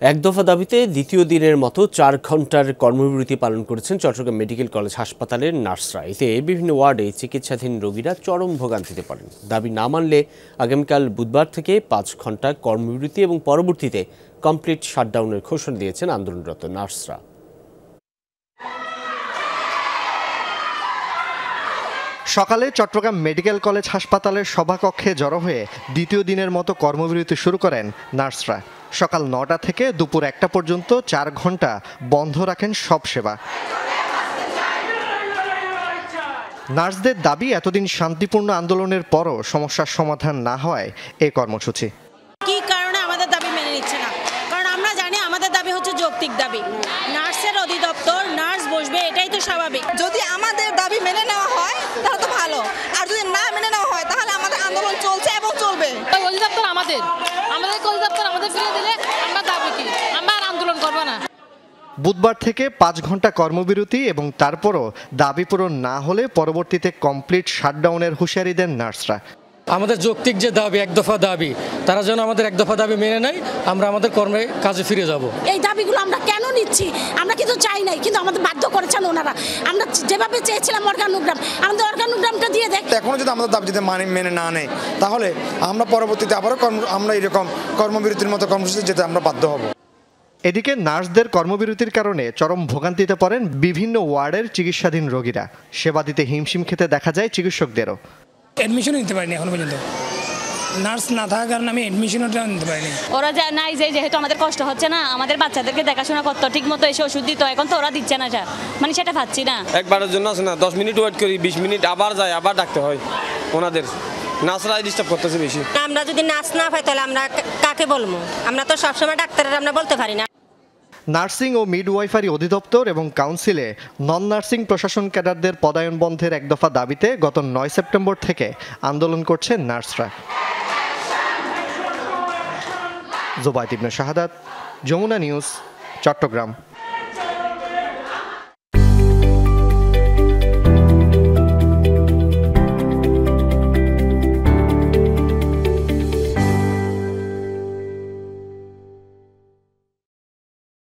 এক দফা দাবিতে দ্বিতীয় দিনের মতো ৪ ঘন্টার কর্মবিরতি পালন করেছেন চট্টগ্রাম মেডিকেল কলেজ হাসপাতালের নার্সরা। এতে বিভিন্ন ওয়ার্ডে চিকিৎসাধীন রোগীরা চরম ভোগান্তিতে পড়েন। দাবি না মানলে আগামীকাল বুধবার থেকে ৫ ঘন্টা কর্মবিরতি এবং পরবর্তীতে কমপ্লিট শাটডাউনের ঘোষণা দিয়েছেন আন্দোলনরত নার্সরা। সকালে চট্টগ্রাম মেডিকেল কলেজ হাসপাতালের সভাকক্ষে জড়ো হয়ে দ্বিতীয় দিনের মতো কর্মবিরতি শুরু করেন নার্সরা। সকাল ৯টা থেকে দুপুর ১টা পর্যন্ত ৪ ঘন্টা বন্ধ রাখেন সব সেবা। নার্সদের দাবি, এতদিন শান্তিপূর্ণ আন্দোলনের পরও সমস্যার সমাধান না হওয়ায় এই কর্মসূচি। কি কারণে আমাদের দাবি মেনে নিচ্ছে না? কারণ আমরা জানি আমাদের দাবি হচ্ছে যৌক্তিক দাবি। নার্সের অধিদপ্তর নার্স বসবে, এটাই তো স্বাভাবিক। যদি আমাদের দাবি মেনে নেওয়া হয় তাহলে তো ভালো, আর যদি না মেনে নেওয়া হয় তাহলে আমাদের আন্দোলন চলছে এবং চলবে। অধিদপ্তর আমাদের অধিদপ্তর আমাদের ফিরে দিলে আমরা দাবি কি, আমরা আন্দোলন করব না। বুধবার থেকে ৫ ঘন্টা কর্মবিরতি এবং তারপরও দাবি পূরণ না হলে পরবর্তীতে কমপ্লিট শাটডাউনের হুঁশিয়ারি দেন নার্সরা। আমাদের যৌক্তিক যে দাবি, এক দফা দাবি, তারা যেন আমাদের এক দফা দাবি মেনে নেয়, আমরা আমাদের কর্মে কাজে ফিরে যাব। এই দাবিগুলো আমরা কেন নিচ্ছি? আমরা কিন্তু চাই নাই, কিন্তু আমাদের বাধ্য করেছেন ওনারা। আমরা যেভাবে চেয়েছিলাম অর্গানোগ্রাম, আমাদের অর্গানোগ্রামটা দিয়ে দেখ। এখনো যদি আমাদের দাবি যদি মেনে না নেয়, তাহলে আমরা পরবর্তীতে আবারও আমরা এরকম কর্মবিরতির মতো কর্মসূচি যেতে আমরা বাধ্য হব। এদিকে নার্সদের কর্মবিরতির কারণে চরম ভোগান্তিতে পড়েন বিভিন্ন ওয়ার্ডের চিকিৎসাধীন রোগীরা। সেবা দিতে হিমশিম খেতে দেখা যায় চিকিৎসকদেরও। অ্যাডমিশনও নিতে পারিনি এখন পর্যন্ত, নার্স না থাকার কারণে আমি অ্যাডমিশনটা নিতে পারিনি। ওরা নাই যেহেতু আমাদের কষ্ট হচ্ছে না, আমাদের বাচ্চাদেরকে দেখাশোনা করতো, ঠিক মতো এসে ওষুধ দিত, এখন তো ওরা দিচ্ছে না, মানে সেটা পাচ্ছি না। একবারের জন্য আছে না, 10 মিনিট ওয়েট করি, 20 মিনিট আবার যায়, আবার ডাকতে হয়। ওনাদের নার্সরা ডিস্টার্ব করতেছে বেশি। আমরা যদি নার্স না পাই তাহলে আমরা কাকে বলবো? আমরা তো সবসময় ডাক্তারের আমরা বলতে পারি না। নার্সিং ও মিডওয়াইফারি অধিদপ্তর এবং কাউন্সিলে নন নার্সিং প্রশাসন ক্যাডারদের পদায়ন বন্ধের এক দফা দাবিতে গত ৯ সেপ্টেম্বর থেকে আন্দোলন করছে নার্সরা। জোবায়েদ ইবনে শাহাদাত, যমুনা নিউজ, চট্টগ্রাম।